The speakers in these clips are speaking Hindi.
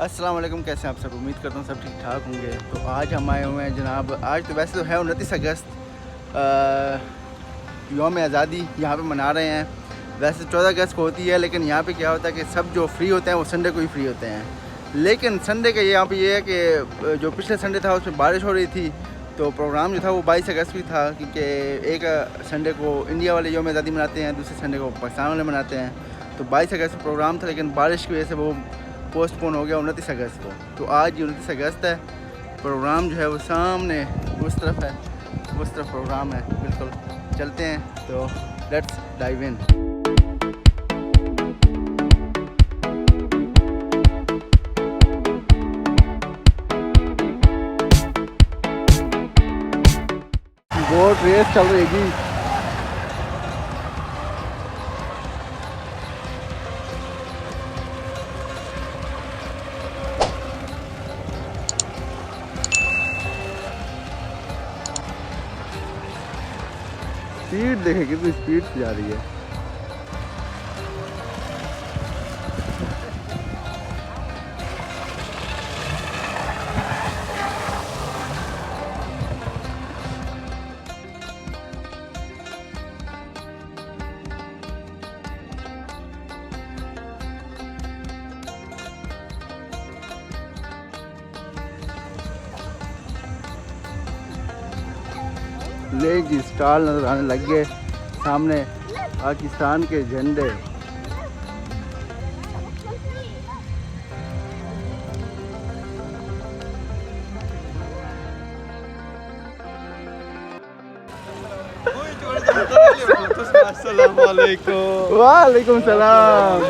अस्सलाम वालेकुम, कैसे हैं आप सब। उम्मीद करता हूँ सब ठीक ठाक होंगे। तो आज हम आए हुए हैं जनाब, आज तो वैसे तो है 29 अगस्त, यौम आज़ादी यहाँ पे मना रहे हैं। वैसे 14 अगस्त को होती है, लेकिन यहाँ पे क्या होता है कि सब जो फ्री होते हैं वो संडे को ही फ्री होते हैं। लेकिन संडे का यहाँ पे ये है कि जो पिछले संडे था उसमें बारिश हो रही थी, तो प्रोग्राम जो था वो 22 अगस्त को ही था, क्योंकि एक संडे को इंडिया वाले यौम आज़ादी मनाते हैं, दूसरे संडे को पाकिस्तान वाले मनाते हैं। तो 22 अगस्त को प्रोग्राम था, लेकिन बारिश की वजह से वो पोस्टपोन हो गया 29 अगस्त को। तो आज 29 अगस्त है, प्रोग्राम जो है वो सामने उस तरफ है, उस तरफ प्रोग्राम है। बिल्कुल चलते हैं, तो let's dive in. Boat race चल रही है। स्पीड देखे कितनी स्पीड से जा रही है। ले जी स्टॉल नजर आने लग गए, सामने पाकिस्तान के झंडे। वालेकुम सलाम।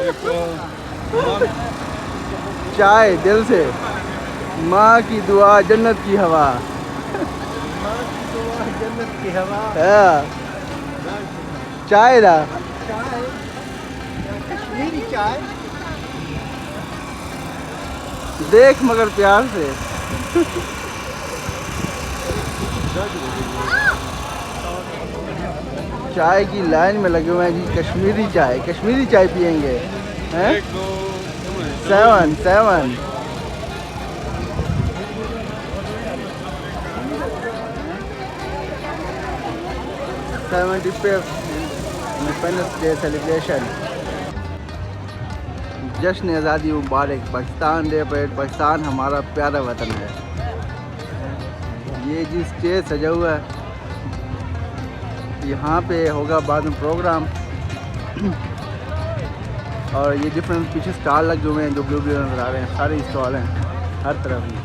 चाय दिल से, माँ की दुआ जन्नत की हवा। जन्नत की हवा। चाय दा कश्मीरी चाय देख मगर प्यार से। चाय की लाइन में लगे हुए हैं जी। कश्मीरी चाय पियेंगे हैं। 7 75th इंडिपेंडेंस डे सेलिब्रेशन। जश्न आज़ादी मुबारक। Pakistan day parade. पाकिस्तान हमारा प्यारा वतन है। ये जी स्टेज सजा हुआ है, यहाँ पे होगा बाद में प्रोग्राम। और ये डिफरेंट पीछे स्टॉल लगे हुए हैं जो ब्लू नज़र आ रहे हैं। सारे स्टॉल हैं हर तरफ ही।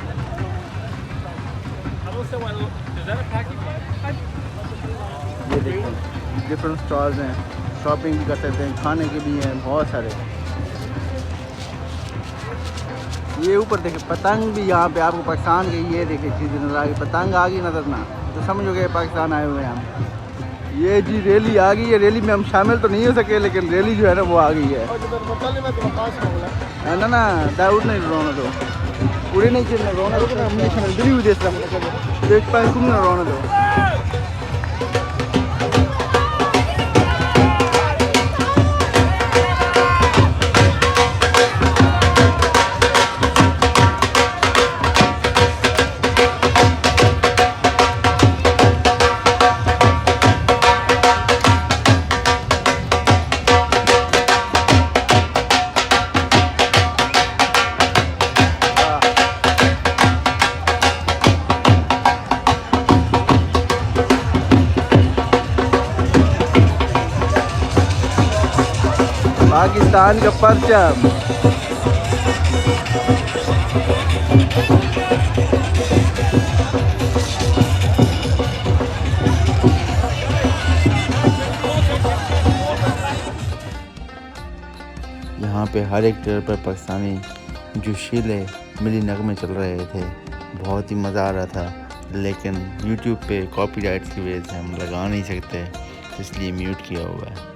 ये देखो डिफरेंट स्टॉल्स हैं, शॉपिंग भी कर सकते हैं, खाने के भी हैं बहुत सारे। ये ऊपर देखे पतंग भी, यहाँ पे आपको पाकिस्तान की ये देखे चीज़ें नजर आ गई। पतंग आ गई नजर ना तो समझोगे पाकिस्तान आए हुए हैं हम। ये जी रैली आ गई है। रैली में हम शामिल तो नहीं हो सके, लेकिन रैली जो है ना वो आ गई है। ना दाऊद नहीं रोना दो पूरे नहीं चलना रोना दो ना। हमने शामिल दिल्ली हुई देश देख पाए तुम ना रोना दो। पाकिस्तान का परचम। यहाँ पे हर एक जगह पर पाकिस्तानी जोशीले मिली नगमे चल रहे थे। बहुत ही मज़ा आ रहा था, लेकिन YouTube पे कॉपीराइट्स की वजह से हम लगा नहीं सकते, इसलिए म्यूट किया हुआ है।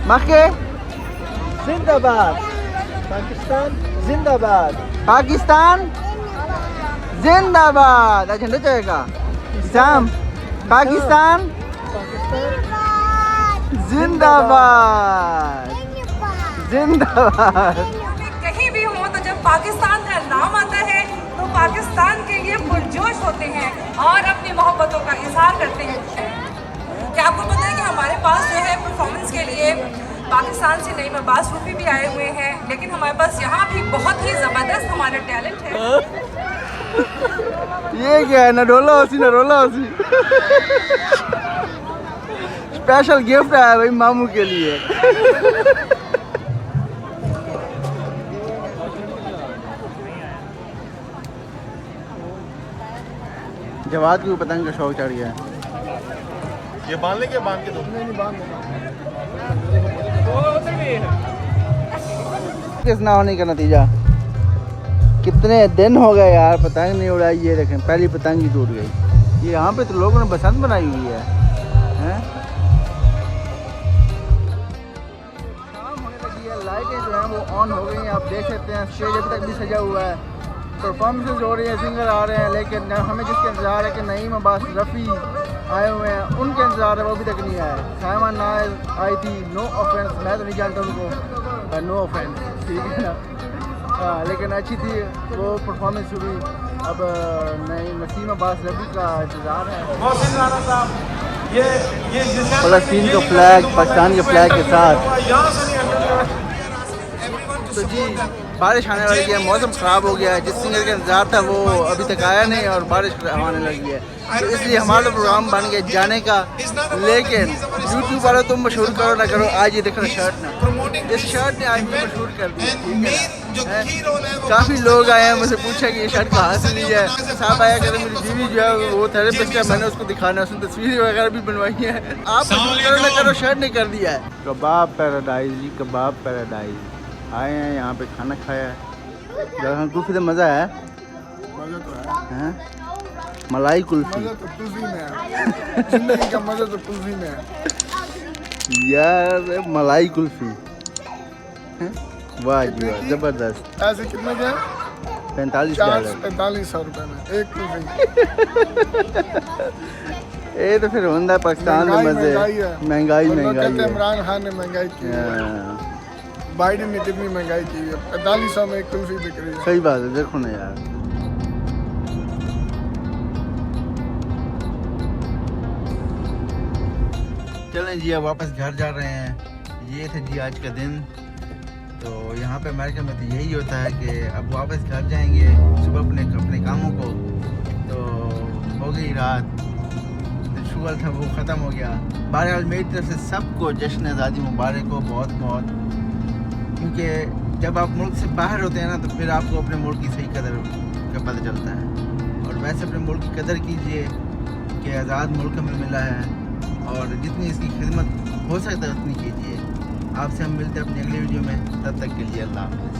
मक्के जिंदाबाद पाकिस्तान जिंदाबाद पाकिस्तान जिंदाबाद। झंडा जाएगा शाम पाकिस्तान जिंदाबाद जिंदाबाद। कहीं भी हो तो जब पाकिस्तान का नाम आता है तो पाकिस्तान के लिए पुरजोश होते हैं और अपनी मोहब्बतों का इजहार करते हैं। क्या आपको पता है कि हमारे पास जो है परफॉर्मेंस के लिए पाकिस्तान से नईम अब्बास रूफी भी आए हुए हैं, लेकिन हमारे पास यहाँ भी बहुत ही ज़बरदस्त हमारा टैलेंट है। ये क्या है, ना रोला होसी ना रोला होसी। स्पेशल गिफ्ट आया भाई मामू के लिए। जवाद की पतंग का शौक चढ़ गया है। ये बांध लेंगे बांध के दो नहीं बांध किस ना होने का नतीजा। कितने दिन हो गए यार पतंग नहीं उड़ाई। ये देखें पहली पतंग ही टूट गई। ये यहाँ पे तो लोगों ने बसंत बनाई हुई है, हैं? शाम होने लगी है, लाइटें जो हैं वो ऑन हो गई हैं। आप देख सकते हैं स्टेज अभी तक भी सजा हुआ है, परफॉर्मेंसेज हो रही हैं, सिंगर आ रहे हैं, लेकिन हमें जिसका इंतज़ार है कि नईम अब्बास रफ़ी आए हुए हैं, उनके इंतज़ार है वो अभी तक नहीं आए। सायमा नाज आई थी, नो ऑफेंस, मैं तो नहीं जानता उनको, नो ऑफेंस, ठीक है ना। हाँ लेकिन अच्छी थी वो परफॉर्मेंस हुई। अब नई नसीम अब्बास रफ़ी का इंतज़ार है। फ़लस्तीन का फ्लैग पाकिस्तान के फ्लैग के साथ। तो जी बारिश आने वाली है, मौसम ख़राब हो गया है। जिस सिंगर का इंतज़ार था वो अभी तक आया नहीं और बारिश आने लगी है, तो इसलिए हमारा प्रोग्राम बन गया जाने का। लेकिन यूट्यूब वालों तुम मशहूर करो ना करो, आज ये देखो शर्ट ना, इस शर्ट ने आज मुझे मशहूर कर दिया, ठीक है ना। काफ़ी लोग आए हैं, मुझसे पूछा कि ये शर्ट कहाँ से ली है। साहब आया कहते मेरी बीवी जो है वो थेरेपिस्ट है, मैंने उसको दिखाना, उसने तस्वीरें वगैरह भी बनवाई हैं। आप मशहूर करो ना करो, शर्ट ने कर दिया है। कबाब पैराडाइज जी, कबाब पैराडाइज आए हैं यहाँ पे, खाना खाया है। कुल्फी तो मज़ा है, मजा तो हैं? मलाई कुल्फी तो कुल्फी में है। जिंदगी का मजा तो कुल्फी में है यार, मलाई कुल्फी हैं? वाह जी वाह, जबरदस्त। ऐसे कितने के 45 रुपए में एक कुल्फी। ये तो फिर होंदा पाकिस्तान में मजे। महंगाई महंगाई है। इमरान खान ने महंगाई की है, बाइडेन ने कितनी महंगाई की है। 4500 में एक कुल्फी बिक रही है। सही बात है, देखो ना यार। चलें जी अब वापस घर जा रहे हैं। ये थे जी आज का दिन। तो यहाँ पे अमेरिका में तो यही होता है कि अब वापस घर जाएंगे सुबह अपने कामों को। तो हो गई रात, शुगर था वो ख़त्म हो गया। बहरहाल मेरी तरफ से सबको जश्न आज़ादी मुबारक हो, बहुत बहुत। क्योंकि जब आप मुल्क से बाहर होते हैं ना तो फिर आपको अपने मुल्क की सही कदर का पता चलता है। और वैसे अपने मुल्क की कदर कीजिए कि आज़ाद मुल्क हमें मिला है और जितनी इसकी खिदमत हो सकता है उतनी कीजिए। आपसे हम मिलते हैं अपनी अगली वीडियो में, तब तक के लिए अल्लाह हाफ़िज़।